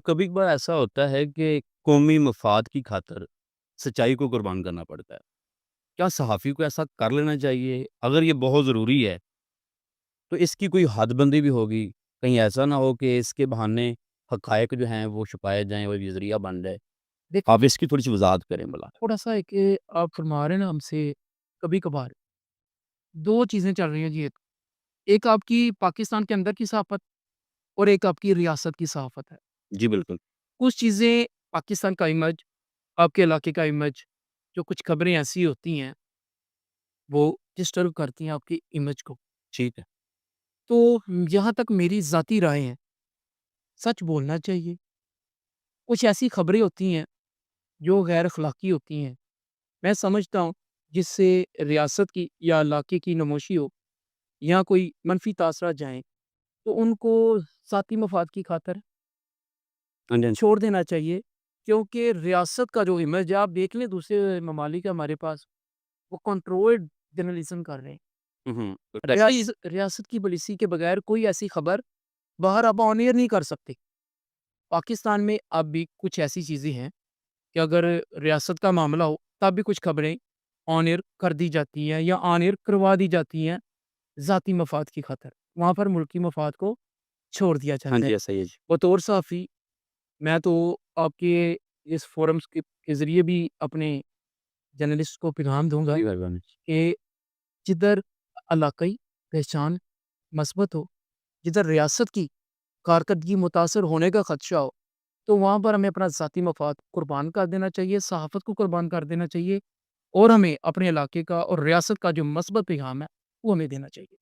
کبھی کبھار ایسا ہوتا ہے کہ قومی مفاد کی خاطر سچائی کو قربان کرنا پڑتا ہے۔ کیا صحافی کو ایسا کر لینا چاہیے؟ اگر یہ بہت ضروری ہے، تو اس کی کوئی حد بندی بھی ہوگی؟ کہیں ایسا نہ ہو کہ اس کے بہانے حقائق جو ہیں وہ چھپائے جائیں اور یہ ذریعہ بن جائے؟ دیکھیں، آپ اس کی تھوڑی-سی وضاحت کریں بلا۔ تھوڑا-سا ایک آپ فرما رہے ہیں نا ہم سے کبھی-کبھار 2 چیزیں چل رہی ہیں جی ایک۔ ایک آپ کی پاکستان کے اندر کی صحافت اور ایک آپ کی ریاست کی صحافت ہے۔ جی، بالکل۔ کچھ چیزیں پاکستان کا امیج، آپ کے علاقے کا امیج، جو کچھ خبریں ایسی ہوتی ہیں، وہ ڈسٹرب کرتی ہیں آپ کی امیج کو۔ ٹھیک ہے۔ تو جہاں تک میری ذاتی رائے ہے، سچ بولنا چاہیے۔ کچھ ایسی خبریں ہوتی ہیں جو غیر اخلاقی ہوتی ہیں، میں سمجھتا ہوں جس سے ریاست کی یا علاقے کی نموشی ہو یا کوئی منفی تاثرات جائیں، تو ان کو ذاتی مفاد کی خاطر ہاں جی، ہاں جی۔ چھوڑ دینا چاہیے، کیونکہ ریاست کا جو امیج ہے آپ دیکھ لیں دوسرے ممالک ہمارے پاس وہ کنٹرولڈ جرنلزم کر رہے ہیں۔ ہوں۔ ریاست کی پالیسی کے بغیر کوئی ایسی خبر باہر آپ آن ایئر نہیں کر سکتے۔ پاکستان میں اب بھی کچھ ایسی چیزیں ہیں کہ اگر ریاست کا معاملہ ہو تب بھی کچھ خبریں آن ایئر کر دی جاتی ہیں یا آن ایئر کروا دی جاتی ہیں ذاتی مفاد کی خاطر۔ وہاں پر ملکی مفاد کو چھوڑ دیا ہاں جاتا ہے۔ جی، ایسا ہی ہے جی۔ بطور صحافی میں تو آپ کے اس فورمز کے ذریعے بھی اپنے جرنلسٹ کو پیغام دوں گا جی، مہربانی۔ کہ جدھر علاقائی پہچان مثبت ہو، جدھر ریاست کی کارکردگی متاثر ہونے کا خدشہ ہو، تو وہاں پر ہمیں اپنا ذاتی مفاد قربان کر دینا چاہیے، صحافت کو قربان کر دینا چاہیے اور ہمیں اپنے علاقے کا اور ریاست کا جو مثبت پیغام ہے وہ ہمیں دینا چاہیے۔